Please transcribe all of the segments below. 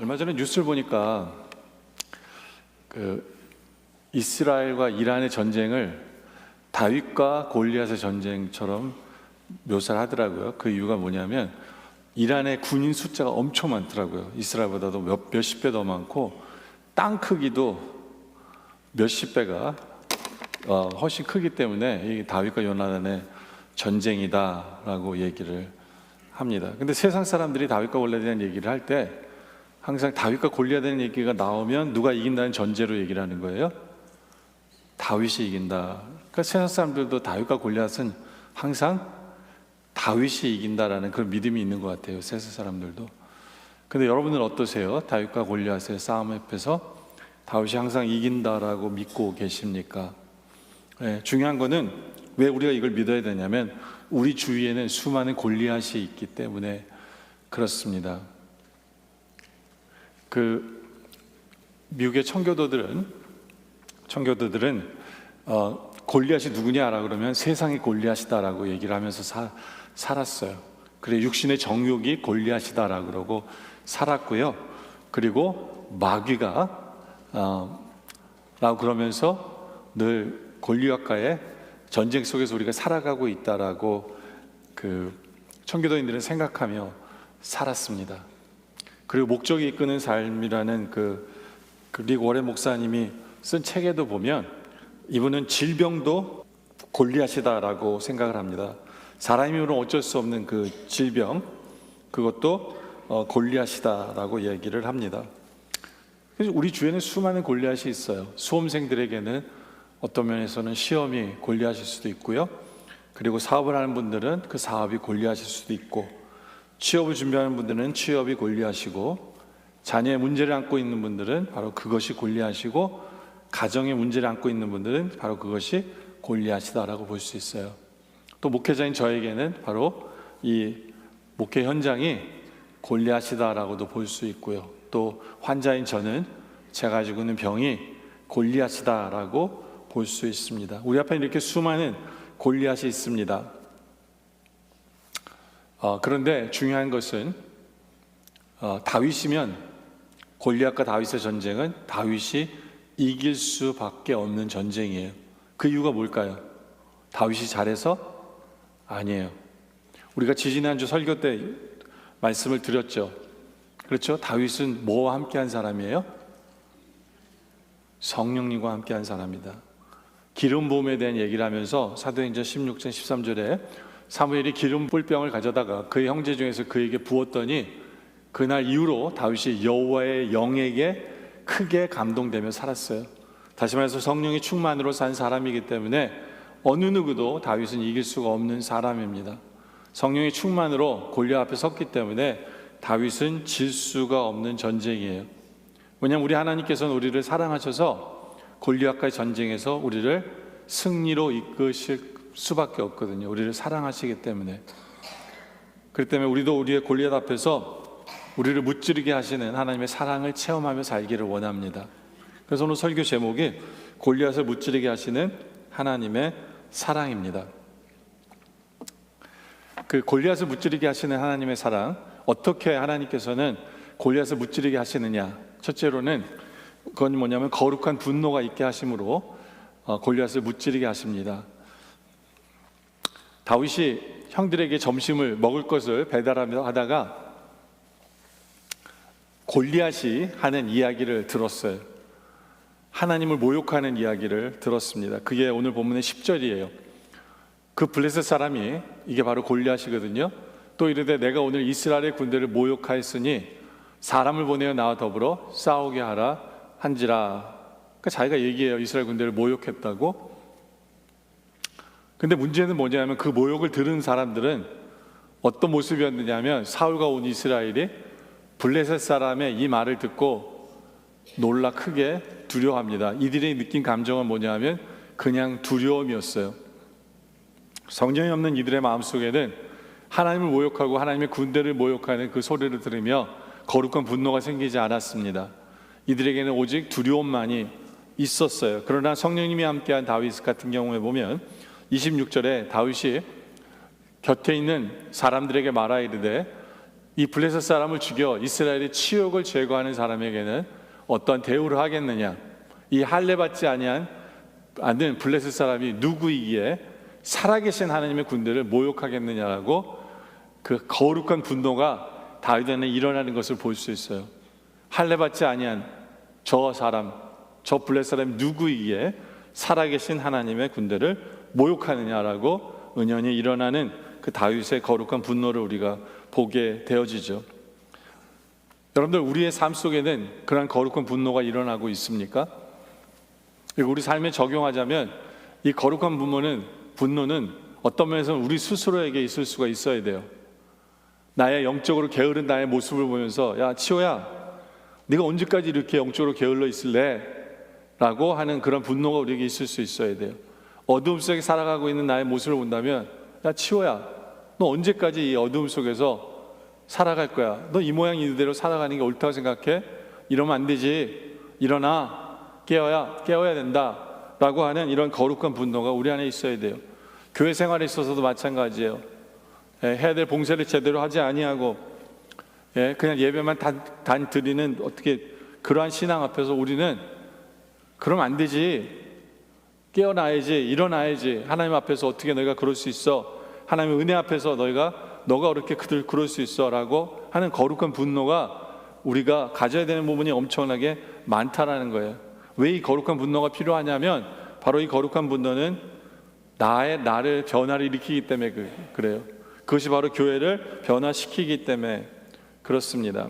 얼마 전에 뉴스를 보니까 이스라엘과 이란의 전쟁을 다윗과 골리앗의 전쟁처럼 묘사를 하더라고요. 그 이유가 뭐냐면 이란의 군인 숫자가 엄청 많더라고요. 이스라엘보다도 몇십 배 더 많고 땅 크기도 몇십 배가 훨씬 크기 때문에 이 다윗과 요나단의 전쟁이다라고 얘기를 합니다. 근데 세상 사람들이 다윗과 골리앗에 대한 얘기를 할 때 항상 다윗과 골리앗에 대한 얘기가 나오면 누가 이긴다는 전제로 얘기를 하는 거예요. 다윗이 이긴다. 그러니까 세상 사람들도 다윗과 골리앗은 항상 다윗이 이긴다라는 그런 믿음이 있는 것 같아요. 세상 사람들도. 근데 여러분은 어떠세요? 다윗과 골리앗의 싸움 앞에서 다윗이 항상 이긴다라고 믿고 계십니까? 네, 중요한 거는 왜 우리가 이걸 믿어야 되냐면 우리 주위에는 수많은 골리앗이 있기 때문에 그렇습니다. 미국의 청교도들은 골리앗이 누구냐라 그러면 세상이 골리앗이다라고 얘기를 하면서 살았어요. 그래 육신의 정욕이 골리앗이다라고 그러고 살았고요. 그리고 마귀가 라고 그러면서 늘 골리앗과의 전쟁 속에서 우리가 살아가고 있다라고 청교도인들은 생각하며 살았습니다. 그리고 목적이 이끄는 삶이라는 릭 워렌 목사님이 쓴 책에도 보면 이분은 질병도 골리앗이다라고 생각을 합니다. 사람이면 어쩔 수 없는 그 질병, 그것도 골리앗이다라고 얘기를 합니다. 그래서 우리 주위에는 수많은 골리앗이 있어요. 수험생들에게는 어떤 면에서는 시험이 골리앗일 수도 있고요. 그리고 사업을 하는 분들은 그 사업이 골리앗일 수도 있고, 취업을 준비하는 분들은 취업이 골리앗이고, 자녀의 문제를 안고 있는 분들은 바로 그것이 골리앗이고, 가정의 문제를 안고 있는 분들은 바로 그것이 골리앗이다라고 볼 수 있어요. 또 목회자인 저에게는 바로 이 목회 현장이 골리앗이다라고도 볼 수 있고요. 또 환자인 저는 제가 가지고 있는 병이 골리앗이다라고 볼 수 있습니다. 우리 앞에 이렇게 수많은 골리앗이 있습니다. 그런데 중요한 것은 다윗이면 골리앗과 다윗의 전쟁은 다윗이 이길 수밖에 없는 전쟁이에요. 그 이유가 뭘까요? 다윗이 잘해서? 아니에요. 우리가 지지난주 설교 때 말씀을 드렸죠. 그렇죠? 다윗은 뭐와 함께한 사람이에요? 성령님과 함께한 사람이다. 기름 부음에 대한 얘기를 하면서 사도행전 16장 13절에 사무엘이 기름 뿔병을 가져다가 그의 형제 중에서 그에게 부었더니 그날 이후로 다윗이 여호와의 영에게 크게 감동되며 살았어요. 다시 말해서 성령의 충만으로 산 사람이기 때문에 어느 누구도 다윗은 이길 수가 없는 사람입니다. 성령의 충만으로 골리앗 앞에 섰기 때문에 다윗은 질 수가 없는 전쟁이에요. 왜냐하면 우리 하나님께서는 우리를 사랑하셔서 골리앗과의 전쟁에서 우리를 승리로 이끄실 수밖에 없거든요. 우리를 사랑하시기 때문에. 그렇기 때문에 우리도 우리의 골리앗 앞에서 우리를 무찌르게 하시는 하나님의 사랑을 체험하며 살기를 원합니다. 그래서 오늘 설교 제목이 골리앗을 무찌르게 하시는 하나님의 사랑입니다. 그 골리앗을 무찌르게 하시는 하나님의 사랑, 어떻게 하나님께서는 골리앗을 무찌르게 하시느냐? 첫째로는 그건 뭐냐면 거룩한 분노가 있게 하심으로 골리앗을 무찌르게 하십니다. 다윗이 형들에게 점심을 먹을 것을 배달하며 하다가 골리앗이 하는 이야기를 들었어요. 하나님을 모욕하는 이야기를 들었습니다. 그게 오늘 본문의 10절이에요. 그 블레셋 사람이 이게 바로 골리앗이거든요. 또 이르되 내가 오늘 이스라엘의 군대를 모욕하였으니 사람을 보내어 나와 더불어 싸우게 하라 한지라. 그러니까 자기가 얘기해요. 이스라엘 군대를 모욕했다고. 근데 문제는 뭐냐면 그 모욕을 들은 사람들은 어떤 모습이었느냐면 사울과 온 이스라엘이 블레셋 사람의 이 말을 듣고 놀라 크게 두려워합니다. 이들이 느낀 감정은 뭐냐면 그냥 두려움이었어요. 성령이 없는 이들의 마음속에는 하나님을 모욕하고 하나님의 군대를 모욕하는 그 소리를 들으며 거룩한 분노가 생기지 않았습니다. 이들에게는 오직 두려움만이 있었어요. 그러나 성령님이 함께한 다윗 같은 경우에 보면 26절에 다윗이 곁에 있는 사람들에게 말하이르되 이 블레셋 사람을 죽여 이스라엘의 치욕을 제거하는 사람에게는 어떠한 대우를 하겠느냐? 이 할례 받지 아니한 않는 블레셋 사람이 누구이기에 살아계신 하나님의 군대를 모욕하겠느냐라고 그 거룩한 분노가 다윗 안에 일어나는 것을 볼 수 있어요. 할례 받지 아니한 저 사람, 저 블레셋 사람이 누구이기에 살아계신 하나님의 군대를 모욕하느냐라고 은연히 일어나는 그 다윗의 거룩한 분노를 우리가 보게 되어지죠. 여러분들, 우리의 삶 속에는 그러한 거룩한 분노가 일어나고 있습니까? 우리 삶에 적용하자면 이 거룩한 분노는 어떤 면에서는 우리 스스로에게 있을 수가 있어야 돼요. 나의 영적으로 게으른 나의 모습을 보면서 야 치호야, 네가 언제까지 이렇게 영적으로 게을러 있을래? 라고 하는 그런 분노가 우리에게 있을 수 있어야 돼요. 어두움 속에 살아가고 있는 나의 모습을 본다면 야 치호야, 너 언제까지 이 어두움 속에서 살아갈 거야? 너 이 모양 이대로 살아가는 게 옳다고 생각해? 이러면 안 되지. 일어나. 깨어야 된다 라고 하는 이런 거룩한 분노가 우리 안에 있어야 돼요. 교회 생활에 있어서도 마찬가지예요. 해야 될 봉사를 제대로 하지 아니하고 그냥 예배만 단 드리는 어떻게 그러한 신앙 앞에서 우리는 그러면 안 되지. 깨어나야지. 일어나야지. 하나님 앞에서 어떻게 너희가 그럴 수 있어? 하나님의 은혜 앞에서 너가 그렇게 그럴 수 있어 라고 하는 거룩한 분노가 우리가 가져야 되는 부분이 엄청나게 많다라는 거예요. 왜 이 거룩한 분노가 필요하냐면 바로 이 거룩한 분노는 나를 변화를 일으키기 때문에 그래요. 그것이 바로 교회를 변화시키기 때문에 그렇습니다.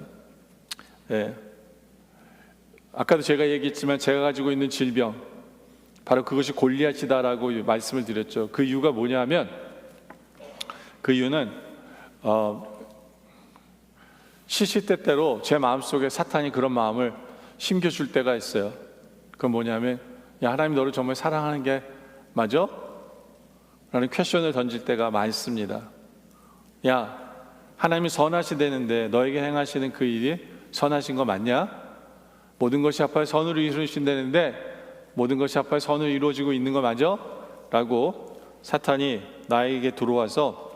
아까도 제가 얘기했지만 제가 가지고 있는 질병, 바로 그것이 골리앗이다라고 말씀을 드렸죠. 그 이유가 뭐냐면 그 이유는 시시때때로 제 마음속에 사탄이 그런 마음을 심겨줄 때가 있어요. 그건 뭐냐면 야, 하나님 너를 정말 사랑하는 게 맞아? 라는 퀘션을 던질 때가 많습니다. 야, 하나님이 선하시다는데 너에게 행하시는 그 일이 선하신 거 맞냐? 모든 것이 합하여 선으로 이루어진다는데 모든 것이 합하여 선으로 이루어지고 있는 거 맞아? 라고 사탄이 나에게 들어와서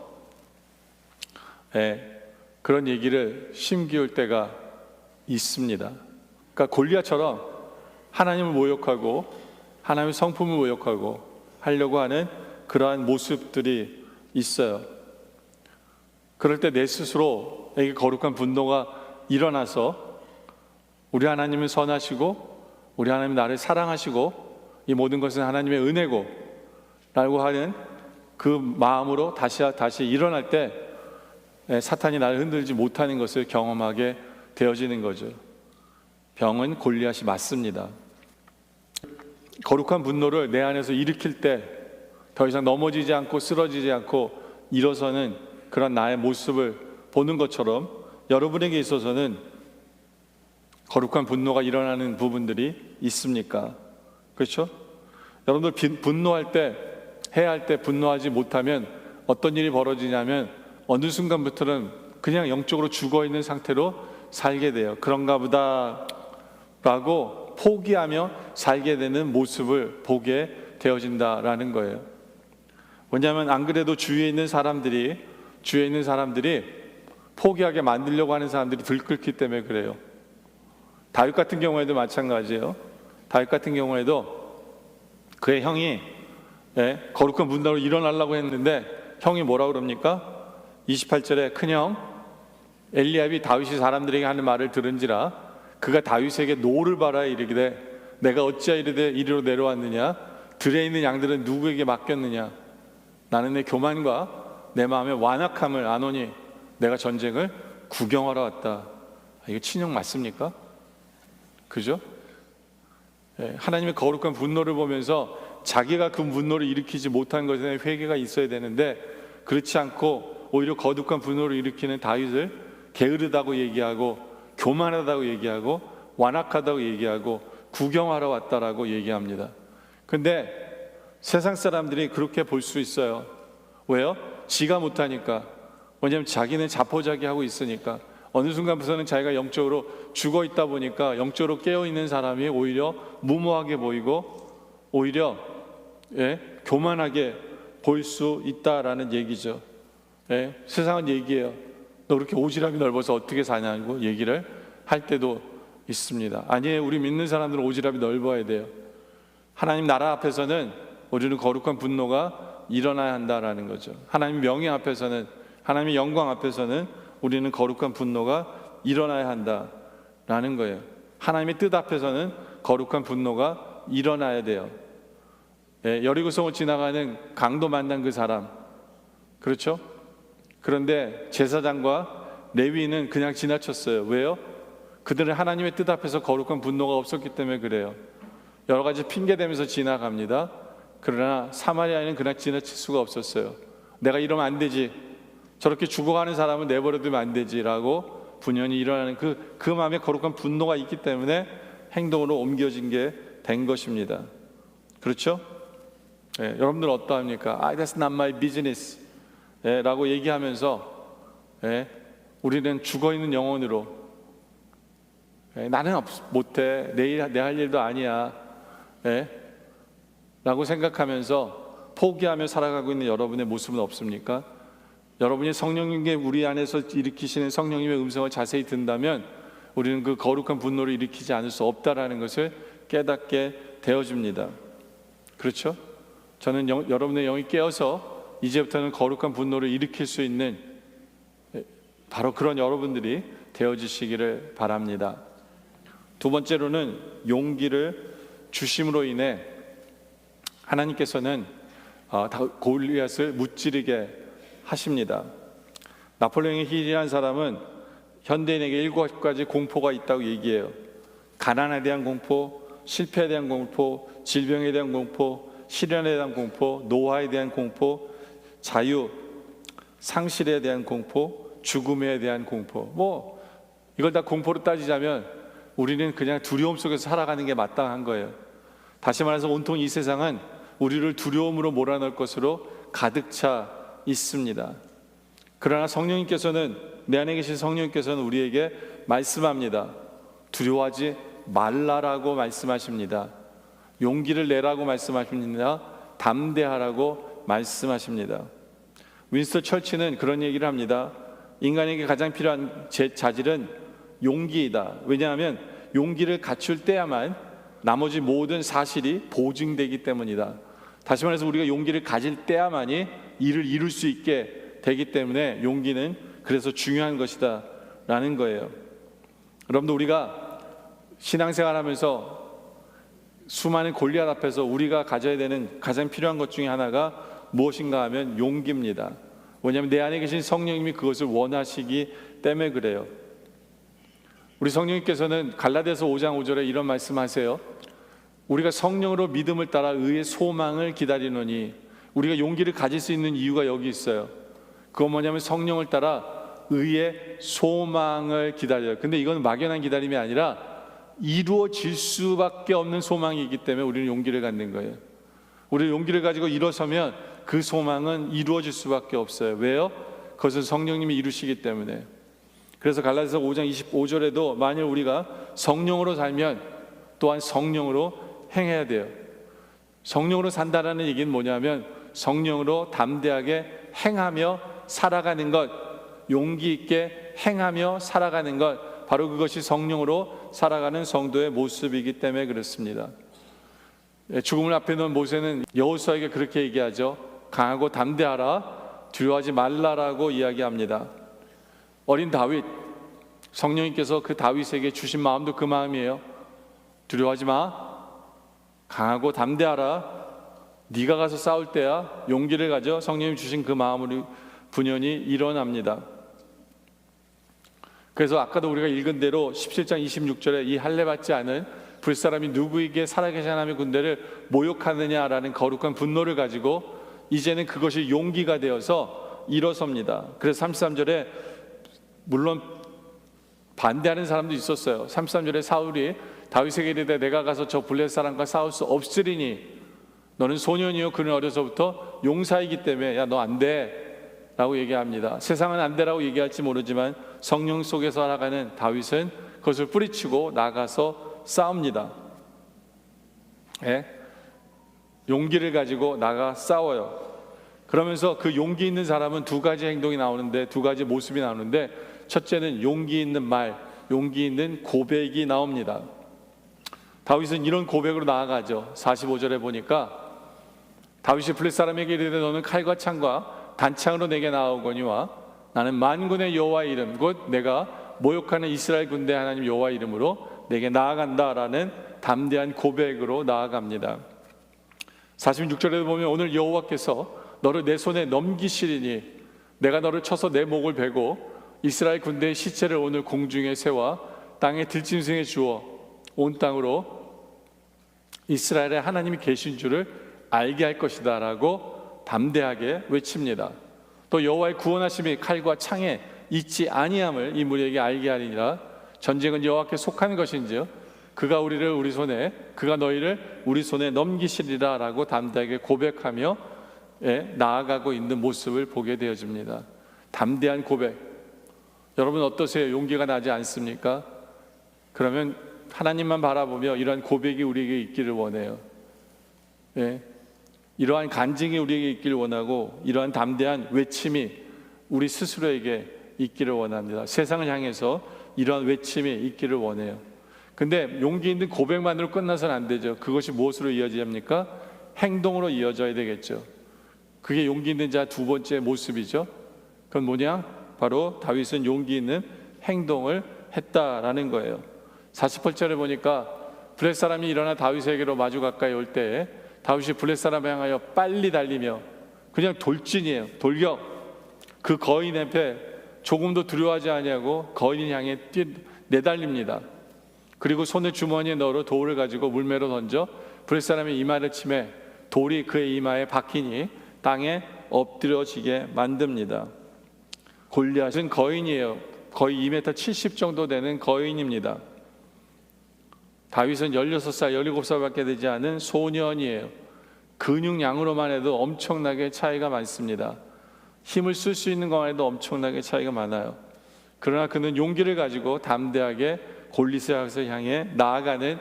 그런 얘기를 심기울 때가 있습니다. 그러니까 골리앗처럼 하나님을 모욕하고 하나님의 성품을 모욕하고 하려고 하는 그러한 모습들이 있어요. 그럴 때 내 스스로에게 거룩한 분노가 일어나서 우리 하나님은 선하시고 우리 하나님은 나를 사랑하시고 이 모든 것은 하나님의 은혜고 라고 하는 그 마음으로 다시 일어날 때 사탄이 나를 흔들지 못하는 것을 경험하게 되어지는 거죠. 병은 골리앗이 맞습니다. 거룩한 분노를 내 안에서 일으킬 때 더 이상 넘어지지 않고 쓰러지지 않고 일어서는 그런 나의 모습을 보는 것처럼 여러분에게 있어서는 거룩한 분노가 일어나는 부분들이 있습니까? 그렇죠? 여러분들 분노할 때, 해야 할 때 분노하지 못하면 어떤 일이 벌어지냐면 어느 순간부터는 그냥 영적으로 죽어있는 상태로 살게 돼요. 그런가 보다 라고 포기하며 살게 되는 모습을 보게 되어진다라는 거예요. 왜냐하면 안 그래도 주위에 있는 사람들이 포기하게 만들려고 하는 사람들이 들끓기 때문에 그래요. 다윗 같은 경우에도 마찬가지예요. 다윗 같은 경우에도 그의 형이 거룩한 분노로 일어나려고 했는데 형이 뭐라 그럽니까? 28절에 큰형 엘리압이 다윗이 사람들에게 하는 말을 들은지라 그가 다윗에게 노를 바라 이르기되 내가 어찌하여 이리로 내려왔느냐? 들에 있는 양들은 누구에게 맡겼느냐? 나는 내 교만과 내 마음의 완악함을 아노니 내가 전쟁을 구경하러 왔다. 이거 친형 맞습니까? 그죠? 하나님의 거룩한 분노를 보면서 자기가 그 분노를 일으키지 못한 것에 대한 회개가 있어야 되는데 그렇지 않고 오히려 거룩한 분노를 일으키는 다윗을 게으르다고 얘기하고 교만하다고 얘기하고 완악하다고 얘기하고 구경하러 왔다라고 얘기합니다. 근데 세상 사람들이 그렇게 볼 수 있어요. 왜요? 지가 못하니까. 왜냐하면 자기는 자포자기하고 있으니까. 어느 순간부터는 자기가 영적으로 죽어 있다 보니까 영적으로 깨어 있는 사람이 오히려 무모하게 보이고 오히려 교만하게 보일 수 있다라는 얘기죠. 세상은 얘기해요. 너 그렇게 오지랖이 넓어서 어떻게 사냐고 얘기를 할 때도 있습니다. 아니에요. 우리 믿는 사람들은 오지랖이 넓어야 돼요. 하나님 나라 앞에서는 우리는 거룩한 분노가 일어나야 한다라는 거죠. 하나님 명예 앞에서는, 하나님의 영광 앞에서는 우리는 거룩한 분노가 일어나야 한다라는 거예요. 하나님의 뜻 앞에서는 거룩한 분노가 일어나야 돼요. 여리고성을 지나가는 강도 만난 그 사람, 그렇죠? 그런데 제사장과 레위인은 그냥 지나쳤어요. 왜요? 그들은 하나님의 뜻 앞에서 거룩한 분노가 없었기 때문에 그래요. 여러 가지 핑계 대면서 지나갑니다. 그러나 사마리아인은 그냥 지나칠 수가 없었어요. 내가 이러면 안 되지, 저렇게 죽어가는 사람을 내버려두면 안 되지라고 분연히 일어나는 그 마음에 거룩한 분노가 있기 때문에 행동으로 옮겨진 게 된 것입니다. 그렇죠? 여러분들 어떠합니까? That's not my business 라고 얘기하면서 우리는 죽어있는 영혼으로 나는 못해, 내일 내 할 일도 아니야 라고 생각하면서 포기하며 살아가고 있는 여러분의 모습은 없습니까? 여러분이 성령님께 우리 안에서 일으키시는 성령님의 음성을 자세히 듣는다면 우리는 그 거룩한 분노를 일으키지 않을 수 없다라는 것을 깨닫게 되어집니다. 그렇죠? 저는 여러분의 영이 깨어서 이제부터는 거룩한 분노를 일으킬 수 있는 바로 그런 여러분들이 되어지시기를 바랍니다. 두 번째로는 용기를 주심으로 인해 하나님께서는 골리앗을 무찌르게 하십니다. 나폴레옹의 힐이라는 사람은 현대인에게 7가지 공포가 있다고 얘기해요. 가난에 대한 공포, 실패에 대한 공포, 질병에 대한 공포, 시련에 대한 공포, 노화에 대한 공포, 자유, 상실에 대한 공포, 죽음에 대한 공포. 이걸 다 공포로 따지자면 우리는 그냥 두려움 속에서 살아가는 게 마땅한 거예요. 다시 말해서 온통 이 세상은 우리를 두려움으로 몰아넣을 것으로 가득 차 있습니다. 그러나 성령님께서는, 내 안에 계신 성령님께서는 우리에게 말씀합니다. 두려워하지 말라라고 말씀하십니다. 용기를 내라고 말씀하십니다. 담대하라고 말씀하십니다. 윈스턴 철치는 그런 얘기를 합니다. 인간에게 가장 필요한 자질은 용기이다. 왜냐하면 용기를 갖출 때야만 나머지 모든 사실이 보증되기 때문이다. 다시 말해서 우리가 용기를 가질 때야만이 일을 이룰 수 있게 되기 때문에 용기는 그래서 중요한 것이다 라는 거예요. 여러분들, 우리가 신앙생활하면서 수많은 골리앗 앞에서 우리가 가져야 되는 가장 필요한 것 중에 하나가 무엇인가 하면 용기입니다. 왜냐하면 내 안에 계신 성령님이 그것을 원하시기 때문에 그래요. 우리 성령님께서는 갈라디아서 5장 5절에 이런 말씀하세요. 우리가 성령으로 믿음을 따라 의의 소망을 기다리노니, 우리가 용기를 가질 수 있는 이유가 여기 있어요. 그건 뭐냐면 성령을 따라 의의 소망을 기다려요. 근데 이건 막연한 기다림이 아니라 이루어질 수밖에 없는 소망이기 때문에 우리는 용기를 갖는 거예요. 우리는 용기를 가지고 일어서면 그 소망은 이루어질 수밖에 없어요. 왜요? 그것은 성령님이 이루시기 때문에. 그래서 갈라디아서 5장 25절에도 만일 우리가 성령으로 살면 또한 성령으로 행해야 돼요. 성령으로 산다라는 얘기는 뭐냐면 성령으로 담대하게 행하며 살아가는 것, 용기 있게 행하며 살아가는 것, 바로 그것이 성령으로 살아가는 성도의 모습이기 때문에 그렇습니다. 죽음을 앞에 놓은 모세는 여호수아에게 그렇게 얘기하죠. 강하고 담대하라, 두려워하지 말라라고 이야기합니다. 어린 다윗, 성령님께서 그 다윗에게 주신 마음도 그 마음이에요. 두려워하지 마, 강하고 담대하라, 네가 가서 싸울 때야 용기를 가져. 성령님 주신 그 마음으로 분연히 일어납니다. 그래서 아까도 우리가 읽은 대로 17장 26절에 이 할례 받지 않은 불사람이 누구에게 살아계신 하나님의 군대를 모욕하느냐라는 거룩한 분노를 가지고 이제는 그것이 용기가 되어서 일어섭니다. 그래서 33절에 물론 반대하는 사람도 있었어요. 33절에 사울이 다윗에게 이르되 내가 가서 저 블레셋 사람과 싸울 수 없으리니 너는 소년이요 그는 어려서부터 용사이기 때문에 야 너 안 돼 라고 얘기합니다. 세상은 안 되라고 얘기할지 모르지만 성령 속에서 살아가는 다윗은 그것을 뿌리치고 나가서 싸웁니다. 용기를 가지고 나가 싸워요. 그러면서 그 용기 있는 사람은 두 가지 행동이 나오는데, 두 가지 모습이 나오는데, 첫째는 용기 있는 말, 용기 있는 고백이 나옵니다. 다윗은 이런 고백으로 나아가죠. 45절에 보니까 다윗이 블레셋 사람에게 이르되 너는 칼과 창과 단창으로 내게 나아오거니와 나는 만군의 여호와의 이름 곧 내가 모욕하는 이스라엘 군대 하나님 여호와의 이름으로 내게 나아간다라는 담대한 고백으로 나아갑니다. 46절에 보면 오늘 여호와께서 너를 내 손에 넘기시리니 내가 너를 쳐서 내 목을 베고 이스라엘 군대의 시체를 오늘 공중에 세워 땅에 들짐승에 주어 온 땅으로 이스라엘의 하나님이 계신 줄을 알게 할 것이다 라고 담대하게 외칩니다. 또 여호와의 구원하심이 칼과 창에 있지 아니함을 이 무리에게 알게 하리니라. 전쟁은 여호와께 속하는 것인지요 그가 너희를 우리 손에 넘기시리라 라고 담대하게 고백하며 나아가고 있는 모습을 보게 되어집니다. 담대한 고백. 여러분 어떠세요? 용기가 나지 않습니까? 그러면 하나님만 바라보며 이러한 고백이 우리에게 있기를 원해요. 이러한 간증이 우리에게 있기를 원하고 이러한 담대한 외침이 우리 스스로에게 있기를 원합니다. 세상을 향해서 이러한 외침이 있기를 원해요. 근데 용기 있는 고백만으로 끝나서는 안 되죠. 그것이 무엇으로 이어져야 합니까? 행동으로 이어져야 되겠죠. 그게 용기 있는 자 두 번째 모습이죠. 그건 뭐냐? 바로 다윗은 용기 있는 행동을 했다라는 거예요. 48절에 보니까 블레셋 사람이 일어나 다윗에게로 마주 가까이 올 때에 다윗이 블레셋 사람을 향하여 빨리 달리며 그냥 돌진이에요. 돌격. 그 거인 앞에 조금도 두려워하지 아니하고 거인을 향해 내달립니다. 그리고 손을 주머니에 넣어 돌을 가지고 물매로 던져 블레셋 사람의 이마를 치매 돌이 그의 이마에 박히니 땅에 엎드려지게 만듭니다. 골리앗은 거인이에요. 거의 2m 70 정도 되는 거인입니다. 다윗은 16살, 17살밖에 되지 않은 소년이에요. 근육량으로만 해도 엄청나게 차이가 많습니다. 힘을 쓸 수 있는 것만 해도 엄청나게 차이가 많아요. 그러나 그는 용기를 가지고 담대하게 골리앗을 향해 나아가는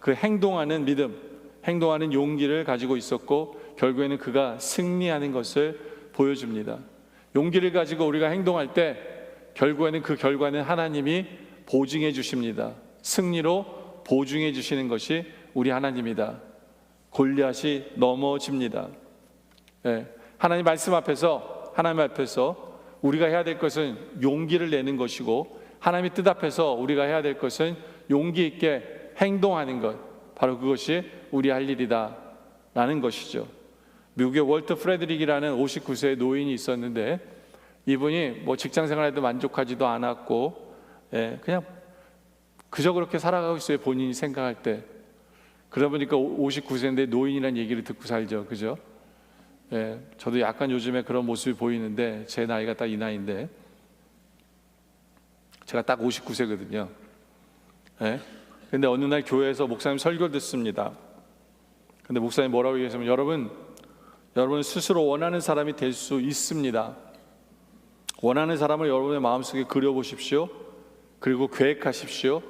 그 행동하는 믿음, 행동하는 용기를 가지고 있었고 결국에는 그가 승리하는 것을 보여줍니다. 용기를 가지고 우리가 행동할 때 결국에는 그 결과는 하나님이 보증해 주십니다. 승리로 보증해 주시는 것이 우리 하나님이다. 골리앗이 넘어집니다. 하나님 말씀 앞에서, 하나님 앞에서 우리가 해야 될 것은 용기를 내는 것이고 하나님의 뜻 앞에서 우리가 해야 될 것은 용기 있게 행동하는 것, 바로 그것이 우리 할 일이다 라는 것이죠. 미국의 월터 프레드릭이라는 59세의 노인이 있었는데 이분이 뭐 직장 생활에도 만족하지도 않았고 그냥 그저 그렇게 살아가고 있어요. 본인이 생각할 때. 그러다 보니까 59세인데 노인이라는 얘기를 듣고 살죠. 그죠? 저도 약간 요즘에 그런 모습이 보이는데 제 나이가 딱 이 나이인데 제가 딱 59세거든요. 근데 어느 날 교회에서 목사님 설교 듣습니다. 근데 목사님 뭐라고 얘기했냐면 여러분 스스로 원하는 사람이 될 수 있습니다. 원하는 사람을 여러분의 마음속에 그려보십시오. 그리고 계획하십시오.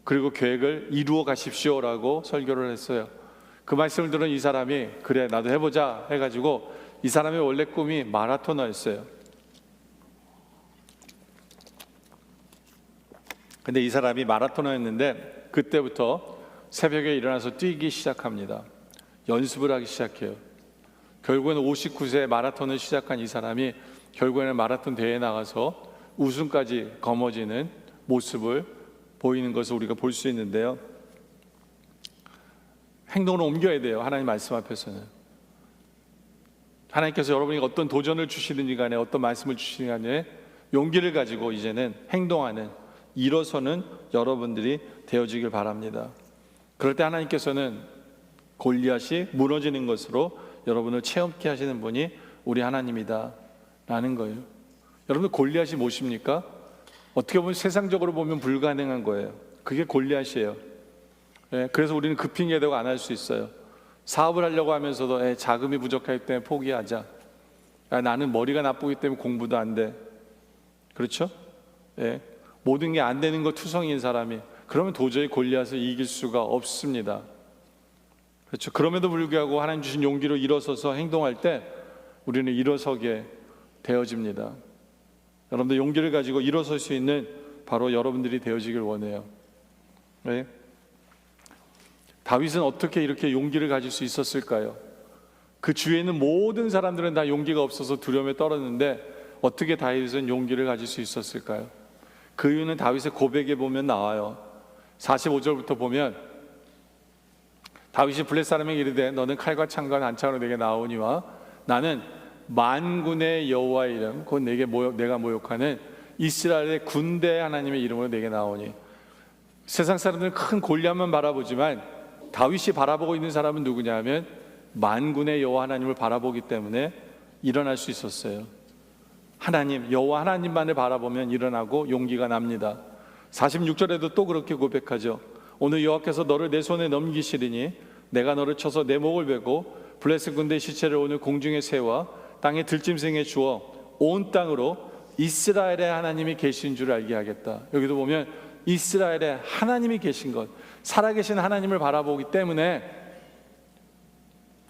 그리고 계획을 이루어 가십시오 라고 설교를 했어요. 그 말씀을 들은 이 사람이 그래 나도 해보자 해가지고 이 사람의 원래 꿈이 마라토너였어요. 근데 이 사람이 마라토너였는데 그때부터 새벽에 일어나서 뛰기 시작합니다. 연습을 하기 시작해요. 결국에는 59세 마라톤을 시작한 이 사람이 결국에는 마라톤 대회에 나가서 우승까지 거머쥐는 모습을 보이는 것을 우리가 볼 수 있는데요. 행동으로 옮겨야 돼요. 하나님 말씀 앞에서는. 하나님께서 여러분에게 어떤 도전을 주시든지 간에 어떤 말씀을 주시든지 간에 용기를 가지고 이제는 행동하는, 일어서는 여러분들이 되어지길 바랍니다. 그럴 때 하나님께서는 골리앗이 무너지는 것으로 여러분을 체험케 하시는 분이 우리 하나님이다 라는 거예요. 여러분 골리앗이 무엇입니까? 어떻게 보면 세상적으로 보면 불가능한 거예요. 그게 골리앗이에요. 그래서 우리는 그 핑계대고 안 할 수 있어요. 사업을 하려고 하면서도 자금이 부족하기 때문에 포기하자. 나는 머리가 나쁘기 때문에 공부도 안 돼. 그렇죠? 모든 게 안 되는 거 투성이인 사람이, 그러면 도저히 골리앗을 이길 수가 없습니다. 그렇죠? 그럼에도 불구하고 하나님 주신 용기로 일어서서 행동할 때 우리는 일어서게 되어집니다. 여러분들 용기를 가지고 일어설 수 있는 바로 여러분들이 되어지길 원해요. 네? 다윗은 어떻게 이렇게 용기를 가질 수 있었을까요? 그 주위에 있는 모든 사람들은 다 용기가 없어서 두려움에 떨었는데 어떻게 다윗은 용기를 가질 수 있었을까요? 그 이유는 다윗의 고백에 보면 나와요. 45절부터 보면 다윗이 블레 사람에게 이르되 너는 칼과 창과 단창으로 내게 나오니와 나는 만군의 여호와의 이름 곧 내가 모욕하는 이스라엘의 군대 하나님의 이름으로 내게 나오니. 세상 사람들은 큰 골리앗만 바라보지만 다윗이 바라보고 있는 사람은 누구냐 하면 만군의 여호와 하나님을 바라보기 때문에 일어날 수 있었어요. 하나님, 여호와 하나님만을 바라보면 일어나고 용기가 납니다. 46절에도 또 그렇게 고백하죠. 오늘 여호와께서 너를 내 손에 넘기시리니 내가 너를 쳐서 내 목을 베고 블레셋 군대 시체를 오늘 공중에 세워 땅의 들짐승에 주어 온 땅으로 이스라엘의 하나님이 계신 줄 알게 하겠다. 여기도 보면 이스라엘의 하나님이 계신 것, 살아계신 하나님을 바라보기 때문에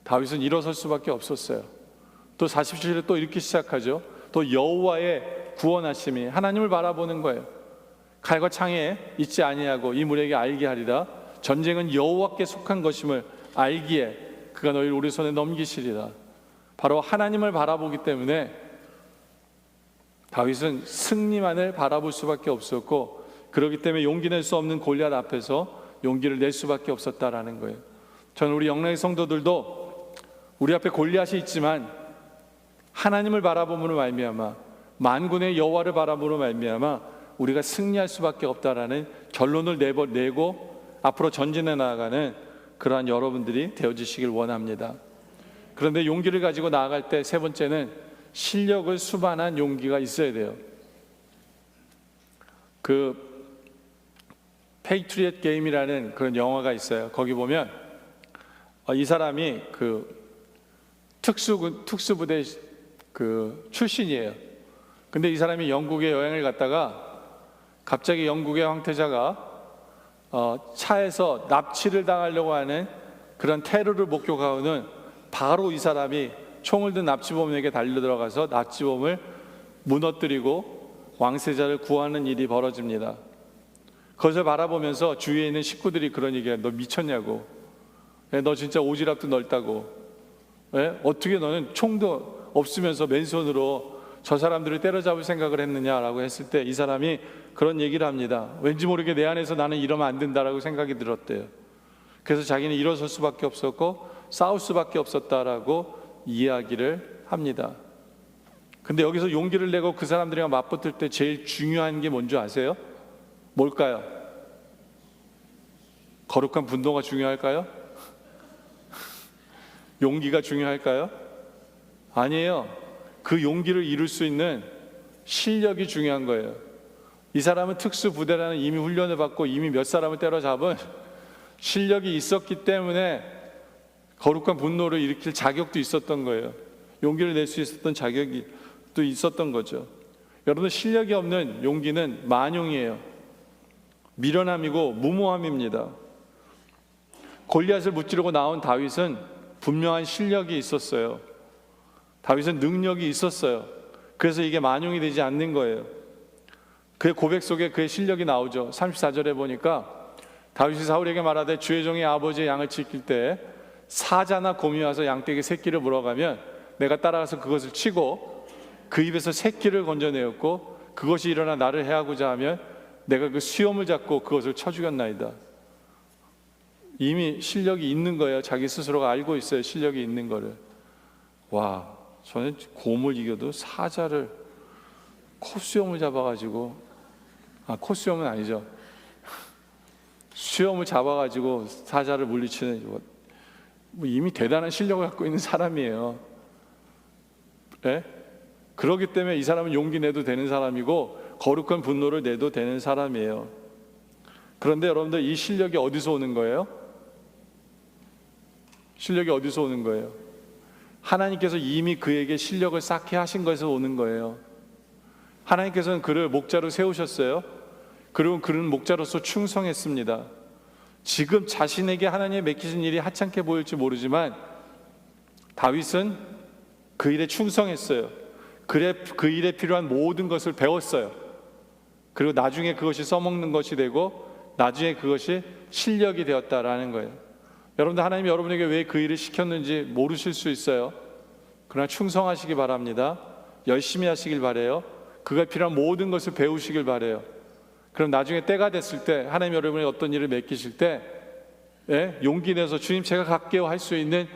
다윗은 일어설 수밖에 없었어요. 또 47절에 또 이렇게 시작하죠. 또 여호와의 구원하심이, 하나님을 바라보는 거예요. 칼과 창에 있지 아니하고 이 무리에게 알게 하리라. 전쟁은 여호와께 속한 것임을 알기에 그가 너희를 우리 손에 넘기시리라. 바로 하나님을 바라보기 때문에 다윗은 승리만을 바라볼 수밖에 없었고, 그렇기 때문에 용기 낼 수 없는 골리앗 앞에서 용기를 낼 수밖에 없었다라는 거예요. 저는 우리 영락의 성도들도 우리 앞에 골리앗이 있지만 하나님을 바라봄으로 말미암아, 만군의 여호와를 바라봄으로 말미암아 우리가 승리할 수밖에 없다라는 결론을 내고 앞으로 전진해 나아가는 그러한 여러분들이 되어주시길 원합니다. 그런데 용기를 가지고 나아갈 때 세 번째는 실력을 수반한 용기가 있어야 돼요. 그 페이트리엇 게임이라는 그런 영화가 있어요. 거기 보면 이 사람이 그 특수부대 그 출신이에요. 근데 이 사람이 영국에 여행을 갔다가 갑자기 영국의 황태자가 차에서 납치를 당하려고 하는 그런 테러를 목격하고는 바로 이 사람이 총을 든 납치범에게 달려들어가서 납치범을 무너뜨리고 왕세자를 구하는 일이 벌어집니다. 그것을 바라보면서 주위에 있는 식구들이 그런 얘기해요. 너 미쳤냐고. 너 진짜 오지랖도 넓다고. 어떻게 너는 총도 없으면서 맨손으로 저 사람들을 때려잡을 생각을 했느냐라고 했을 때 이 사람이 그런 얘기를 합니다. 왠지 모르게 내 안에서 나는 이러면 안 된다라고 생각이 들었대요. 그래서 자기는 일어설 수밖에 없었고 싸울 수밖에 없었다라고 이야기를 합니다. 근데 여기서 용기를 내고 그 사람들이랑 맞붙을 때 제일 중요한 게 뭔지 아세요? 뭘까요? 거룩한 분노가 중요할까요? 용기가 중요할까요? 아니에요. 그 용기를 이룰 수 있는 실력이 중요한 거예요. 이 사람은 특수부대라는 이미 훈련을 받고 이미 몇 사람을 때려잡은 실력이 있었기 때문에 거룩한 분노를 일으킬 자격도 있었던 거예요. 용기를 낼 수 있었던 자격이 또 있었던 거죠. 여러분, 실력이 없는 용기는 만용이에요. 미련함이고 무모함입니다. 골리앗을 무찌르고 나온 다윗은 분명한 실력이 있었어요. 다윗은 능력이 있었어요. 그래서 이게 만용이 되지 않는 거예요. 그의 고백 속에 그의 실력이 나오죠. 34절에 보니까 다윗이 사울에게 말하되 주의 종이 아버지의 양을 지킬 때 사자나 곰이 와서 양떼에게 새끼를 물어가면 내가 따라가서 그것을 치고 그 입에서 새끼를 건져내었고 그것이 일어나 나를 해하고자 하면 내가 그 수염을 잡고 그것을 쳐 죽였나이다. 이미 실력이 있는 거예요. 자기 스스로가 알고 있어요. 실력이 있는 거를. 와, 저는 곰을 이겨도 사자를 콧수염을 잡아가지고, 콧수염은 아니죠. 수염을 잡아가지고 사자를 물리치는, 이미 대단한 실력을 갖고 있는 사람이에요. 네? 그렇기 때문에 이 사람은 용기 내도 되는 사람이고 거룩한 분노를 내도 되는 사람이에요. 그런데 여러분들, 이 실력이 어디서 오는 거예요? 실력이 어디서 오는 거예요? 하나님께서 이미 그에게 실력을 쌓게 하신 것에서 오는 거예요. 하나님께서는 그를 목자로 세우셨어요. 그리고 그는 목자로서 충성했습니다. 지금 자신에게 하나님이 맡기신 일이 하찮게 보일지 모르지만 다윗은 그 일에 충성했어요. 그 일에 필요한 모든 것을 배웠어요. 그리고 나중에 그것이 써먹는 것이 되고 나중에 그것이 실력이 되었다라는 거예요. 여러분들, 하나님이 여러분에게 왜 그 일을 시켰는지 모르실 수 있어요. 그러나 충성하시기 바랍니다. 열심히 하시길 바래요. 그가 필요한 모든 것을 배우시길 바래요. 그럼 나중에 때가 됐을 때 하나님 여러분이 어떤 일을 맡기실 때 용기 내서 주님 제가 갈게요 할 수 있는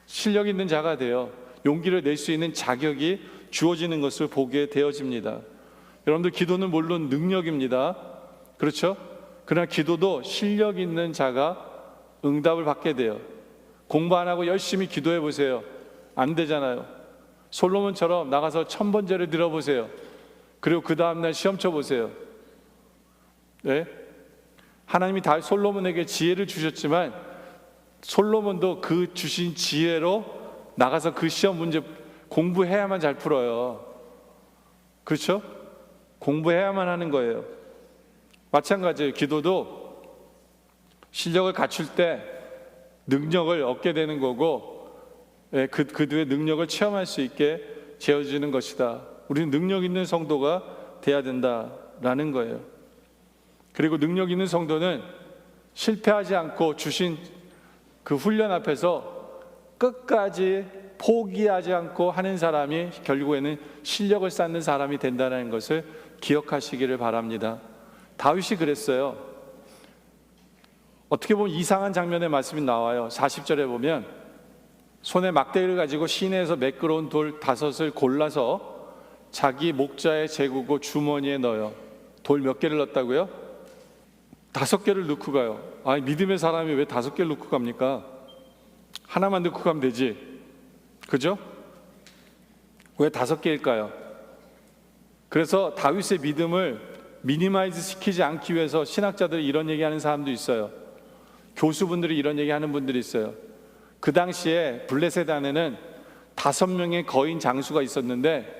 실력 있는 자가 돼요. 용기를 낼 수 있는 자격이 주어지는 것을 보게 되어집니다. 여러분들, 기도는 물론 능력입니다. 그렇죠? 그러나 기도도 실력 있는 자가 응답을 받게 돼요. 공부 안 하고 열심히 기도해 보세요. 안 되잖아요. 솔로몬처럼 나가서 1000번제를 들어보세요. 그리고 그 다음날 시험 쳐보세요. 네? 하나님이 다 솔로몬에게 지혜를 주셨지만 솔로몬도 그 주신 지혜로 나가서 그 시험 문제 공부해야만 잘 풀어요. 그렇죠? 공부해야만 하는 거예요. 마찬가지예요. 기도도 실력을 갖출 때 능력을 얻게 되는 거고 그 뒤에 능력을 체험할 수 있게 되어지는 것이다. 우리는 능력 있는 성도가 돼야 된다라는 거예요. 그리고 능력 있는 성도는 실패하지 않고 주신 그 훈련 앞에서 끝까지 포기하지 않고 하는 사람이 결국에는 실력을 쌓는 사람이 된다는 것을 기억하시기를 바랍니다. 다윗이 그랬어요. 어떻게 보면 이상한 장면의 말씀이 나와요. 40절에 보면 손에 막대기를 가지고 시내에서 매끄러운 돌 5을 골라서 자기 목자에 재구고 주머니에 넣어요. 돌 몇 개를 넣었다고요? 5개를 넣고 가요. 아니, 믿음의 사람이 왜 5개를 넣고 갑니까? 하나만 넣고 가면 되지. 그죠? 왜 5개일까요? 그래서 다윗의 믿음을 미니마이즈 시키지 않기 위해서 신학자들이 이런 얘기하는 사람도 있어요. 교수분들이 이런 얘기하는 분들이 있어요. 그 당시에 블레셋 안에는 5명의 거인 장수가 있었는데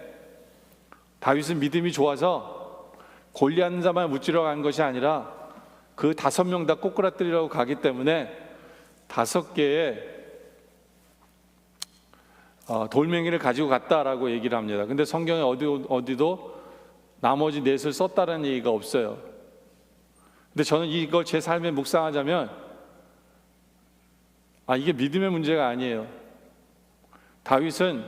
다윗은 믿음이 좋아서 골리앗 자만 무찌러 간 것이 아니라 그 5명 다 꼬꾸라뜨리려고 가기 때문에 5개의 돌멩이를 가지고 갔다라고 얘기를 합니다. 근데 성경에 어디도 나머지 4을 썼다는 얘기가 없어요. 근데 저는 이걸 제 삶에 묵상하자면 이게 믿음의 문제가 아니에요. 다윗은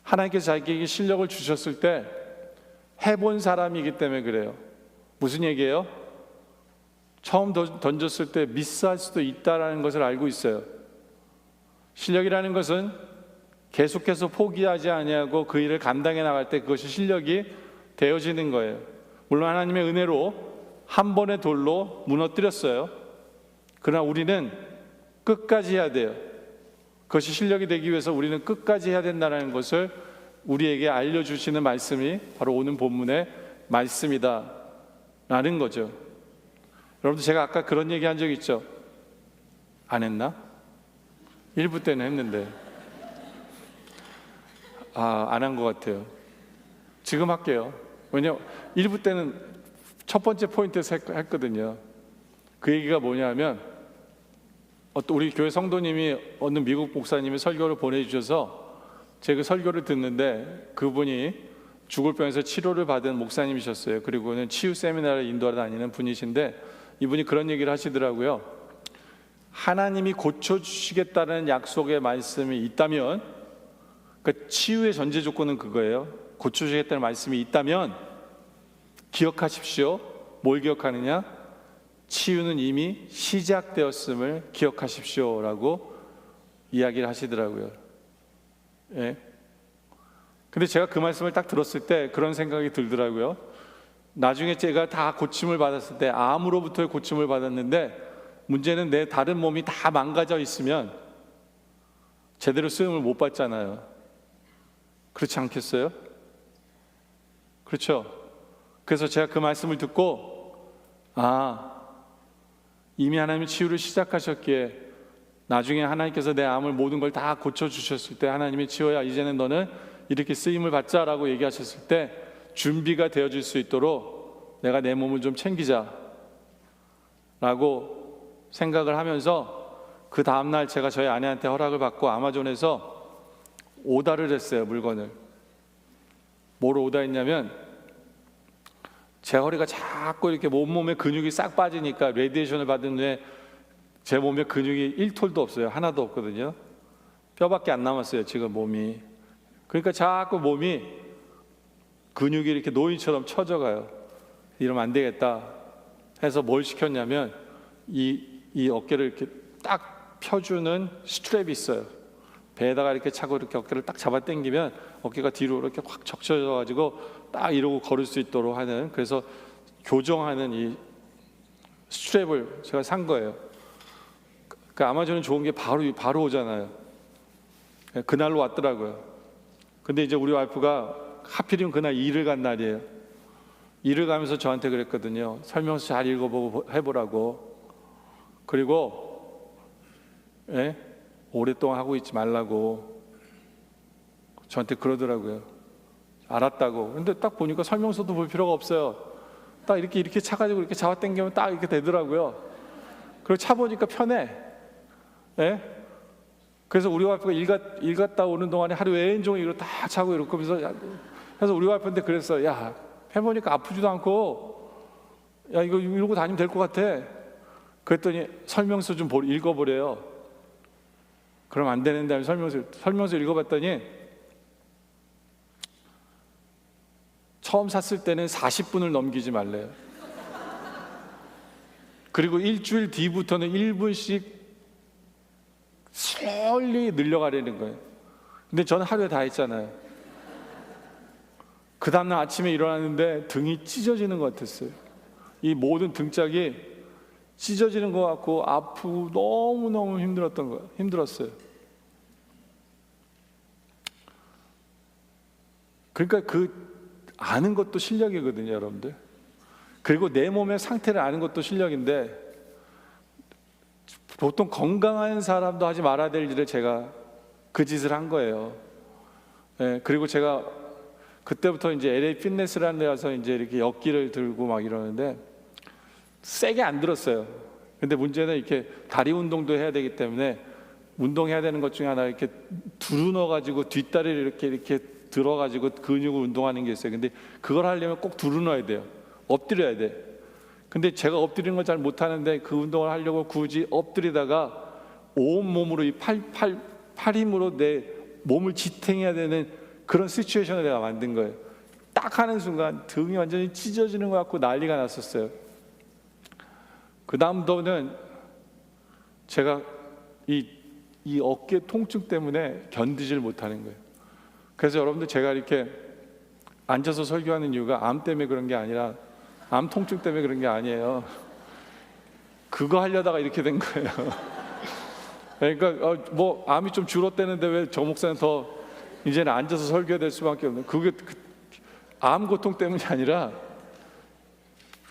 하나님께서 자기에게 실력을 주셨을 때 해본 사람이기 때문에 그래요. 무슨 얘기예요? 처음 던졌을 때 미스할 수도 있다는 것을 알고 있어요. 실력이라는 것은 계속해서 포기하지 아니하고 그 일을 감당해 나갈 때 그것이 실력이 되어지는 거예요. 물론 하나님의 은혜로 한 번의 돌로 무너뜨렸어요. 그러나 우리는 끝까지 해야 돼요. 그것이 실력이 되기 위해서 우리는 끝까지 해야 된다는 것을 우리에게 알려주시는 말씀이 바로 오늘 본문의 말씀이다 라는 거죠. 여러분들, 제가 아까 그런 얘기 한 적 있죠? 안 했나? 1부 때는 했는데 안 한 것 같아요. 지금 할게요. 왜냐면 1부 때는 첫 번째 포인트에서 했거든요. 그 얘기가 뭐냐면 우리 교회 성도님이 어느 미국 목사님이 설교를 보내주셔서 제가 그 설교를 듣는데 그분이 죽을 병에서 치료를 받은 목사님이셨어요. 그리고는 치유 세미나를 인도하러 다니는 분이신데 이분이 그런 얘기를 하시더라고요. 하나님이 고쳐주시겠다는 약속의 말씀이 있다면, 그러니까 치유의 전제 조건은 그거예요. 고쳐주시겠다는 말씀이 있다면 기억하십시오. 뭘 기억하느냐? 치유는 이미 시작되었음을 기억하십시오 라고 이야기를 하시더라고요. 예. 근데 제가 그 말씀을 딱 들었을 때 그런 생각이 들더라고요. 나중에 제가 다 고침을 받았을 때 암으로부터의 고침을 받았는데 문제는 내 다른 몸이 다 망가져 있으면 제대로 쓰임을 못 받잖아요. 그렇지 않겠어요? 그렇죠? 그래서 제가 그 말씀을 듣고 이미 하나님이 치유를 시작하셨기에 나중에 하나님께서 내 암을 모든 걸 다 고쳐주셨을 때 하나님이 치유야 이제는 너는 이렇게 쓰임을 받자라고 얘기하셨을 때 준비가 되어질 수 있도록 내가 내 몸을 좀 챙기자 라고 생각을 하면서 그 다음날 제가 저희 아내한테 허락을 받고 아마존에서 오다를 했어요. 물건을 뭐로 오다했냐면, 제 허리가 자꾸 이렇게 온몸에 근육이 싹 빠지니까 레디에이션을 받은 후에 제 몸에 근육이 1톨도 없어요. 하나도 없거든요. 뼈밖에 안 남았어요, 지금 몸이. 그러니까 자꾸 몸이 근육이 이렇게 노인처럼 처져가요. 이러면 안 되겠다 해서 뭘 시켰냐면, 이 어깨를 이렇게 딱 펴주는 스트랩이 있어요. 배에다가 이렇게 차고 이렇게 어깨를 딱 잡아 당기면 어깨가 뒤로 이렇게 확 적셔져 가지고 딱 이러고 걸을 수 있도록 하는, 그래서 교정하는 이 스트랩을 제가 산 거예요. 그 아마존은 좋은 게 바로 오잖아요. 그날로 왔더라고요. 근데 이제 우리 와이프가 하필이면 그날 일을 간 날이에요. 일을 가면서 저한테 그랬거든요. 설명서 잘 읽어보고 해보라고. 그리고 오랫동안 하고 있지 말라고 저한테 그러더라고요. 알았다고. 근데 딱 보니까 설명서도 볼 필요가 없어요. 딱 이렇게 차가지고 이렇게 잡아 당기면 딱 이렇게 되더라고요. 그리고 차 보니까 편해. 그래서 우리 와이프가 일 갔다 오는 동안에 하루 왼종일 이거 다 차고 이렇게 하면서, 그래서 우리 와이프한테 그랬어. 야, 해보니까 아프지도 않고, 야, 이거 이러고 다니면 될 것 같아. 그랬더니 설명서 좀 읽어보래요. 그럼 안 되는데 설명서 읽어봤더니, 처음 샀을 때는 40분을 넘기지 말래요. 그리고 일주일 뒤부터는 1분씩 slowly 늘려가려는 거예요. 근데 저는 하루에 다 했잖아요. 그 다음날 아침에 일어났는데 등이 찢어지는 것 같았어요. 이 모든 등짝이 찢어지는 것 같고 아프고 너무너무 힘들었어요. 그러니까 아는 것도 실력이거든요, 여러분들. 그리고 내 몸의 상태를 아는 것도 실력인데, 보통 건강한 사람도 하지 말아야 될 일을 제가 그 짓을 한 거예요. 그리고 제가 그때부터 이제 LA 피트니스라는 데 가서 이제 이렇게 역기를 들고 막 이러는데 세게 안 들었어요. 근데 문제는 이렇게 다리 운동도 해야 되기 때문에 운동해야 되는 것 중에 하나, 이렇게 두루넣어 가지고 뒷다리를 이렇게 들어 가지고 근육을 운동하는 게 있어요. 근데 그걸 하려면 꼭 두루넣어야 돼요. 엎드려야 돼. 근데 제가 엎드리는 걸 잘 못하는데 그 운동을 하려고 굳이 엎드리다가 온 몸으로 이 팔 힘으로 내 몸을 지탱해야 되는 그런 시츄에이션을 내가 만든 거예요. 딱 하는 순간 등이 완전히 찢어지는 것 같고 난리가 났었어요. 그 다음부터는 제가 이 어깨 통증 때문에 견디질 못하는 거예요. 그래서 여러분들, 제가 이렇게 앉아서 설교하는 이유가 암 때문에 그런 게 아니라, 암 통증 때문에 그런 게 아니에요. 그거 하려다가 이렇게 된 거예요. 그러니까 뭐 암이 좀 줄었다는데 왜 저 목사는 더 이제는 앉아서 설교해야 될 수밖에 없는, 그게 암 고통 때문이 아니라,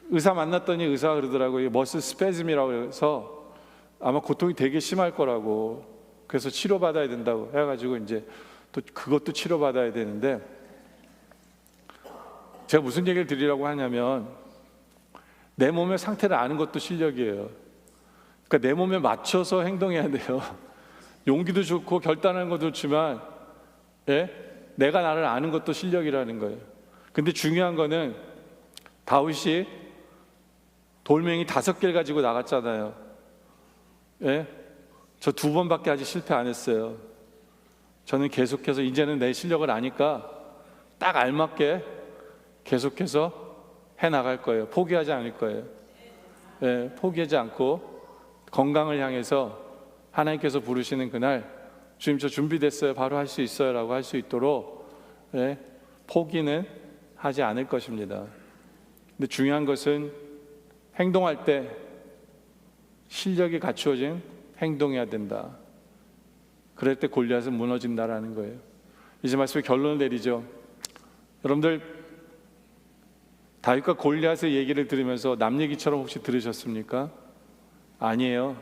의사 만났더니 의사가 그러더라고요. 머슬 스페즘이라고 해서 아마 고통이 되게 심할 거라고, 그래서 치료받아야 된다고 해가지고 이제 또 그것도 치료받아야 되는데, 제가 무슨 얘기를 드리려고 하냐면, 내 몸의 상태를 아는 것도 실력이에요. 그러니까 내 몸에 맞춰서 행동해야 돼요. 용기도 좋고 결단하는 것도 좋지만, 내가 나를 아는 것도 실력이라는 거예요. 근데 중요한 거는, 다윗이 돌멩이 5개를 가지고 나갔잖아요. 저 2번밖에 아직 실패 안 했어요. 저는 계속해서 이제는 내 실력을 아니까 딱 알맞게 계속해서 해나갈 거예요. 포기하지 않을 거예요. 포기하지 않고 건강을 향해서 하나님께서 부르시는 그날, 주님 저 준비됐어요, 바로 할 수 있어요 라고 할 수 있도록 포기는 하지 않을 것입니다. 근데 중요한 것은 행동할 때 실력이 갖추어진 행동해야 된다. 그럴 때 골리앗은 무너진다라는 거예요. 이제 말씀에 결론을 내리죠. 여러분들, 다윗과 골리앗의 얘기를 들으면서 남 얘기처럼 혹시 들으셨습니까? 아니에요.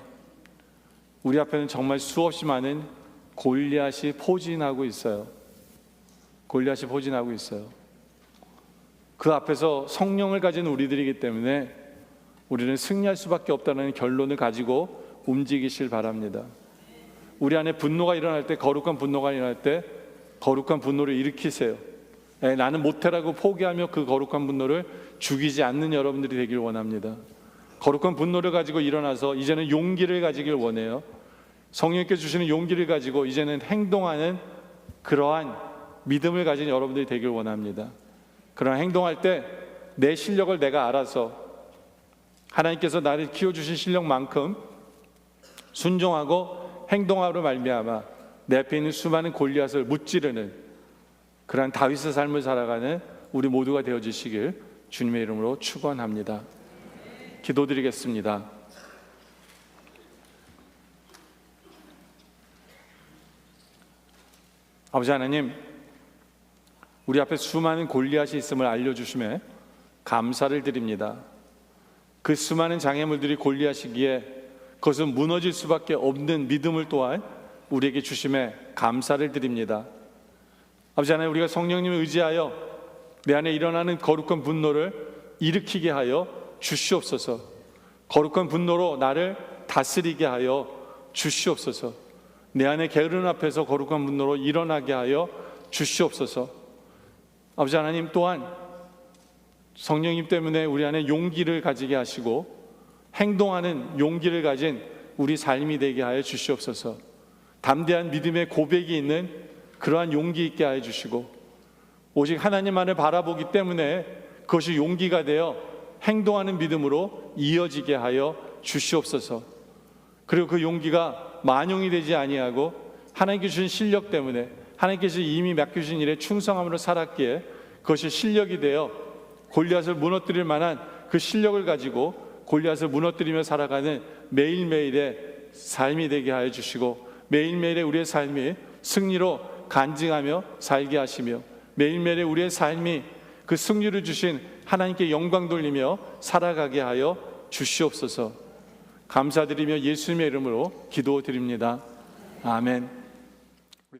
우리 앞에는 정말 수없이 많은 골리앗이 포진하고 있어요. 골리앗이 포진하고 있어요. 그 앞에서 성령을 가진 우리들이기 때문에 우리는 승리할 수밖에 없다는 결론을 가지고 움직이실 바랍니다. 우리 안에 분노가 일어날 때, 거룩한 분노가 일어날 때 거룩한 분노를 일으키세요. 나는 못해라고 포기하며 그 거룩한 분노를 죽이지 않는 여러분들이 되길 원합니다. 거룩한 분노를 가지고 일어나서 이제는 용기를 가지길 원해요. 성령님께 주시는 용기를 가지고 이제는 행동하는 그러한 믿음을 가진 여러분들이 되길 원합니다. 그러나 행동할 때 내 실력을 내가 알아서 하나님께서 나를 키워주신 실력만큼 순종하고 행동함으로 말미암아 내 앞에 있는 수많은 골리앗을 무찌르는 그러한 다윗의 삶을 살아가는 우리 모두가 되어주시길 주님의 이름으로 축원합니다. 기도드리겠습니다. 아버지 하나님, 우리 앞에 수많은 골리앗이 있음을 알려주심에 감사를 드립니다. 그 수많은 장애물들이 골리앗이기에 그것은 무너질 수밖에 없는 믿음을 또한 우리에게 주심에 감사를 드립니다. 아버지 하나님, 우리가 성령님을 의지하여 내 안에 일어나는 거룩한 분노를 일으키게 하여 주시옵소서. 거룩한 분노로 나를 다스리게 하여 주시옵소서. 내 안에 게으름 앞에서 거룩한 분노로 일어나게 하여 주시옵소서. 아버지 하나님, 또한 성령님 때문에 우리 안에 용기를 가지게 하시고 행동하는 용기를 가진 우리 삶이 되게 하여 주시옵소서. 담대한 믿음의 고백이 있는 그러한 용기 있게 하여 주시고 오직 하나님만을 바라보기 때문에 그것이 용기가 되어 행동하는 믿음으로 이어지게 하여 주시옵소서. 그리고 그 용기가 만용이 되지 아니하고 하나님께 주신 실력 때문에 하나님께서 이미 맡겨주신 일에 충성함으로 살았기에 그것이 실력이 되어 골리앗을 무너뜨릴 만한 그 실력을 가지고 골리앗을 무너뜨리며 살아가는 매일매일의 삶이 되게 하여 주시고 매일매일의 우리의 삶이 승리로 간증하며 살게 하시며 매일매일의 우리의 삶이 그 승리를 주신 하나님께 영광 돌리며 살아가게 하여 주시옵소서. 감사드리며 예수님의 이름으로 기도드립니다. 아멘.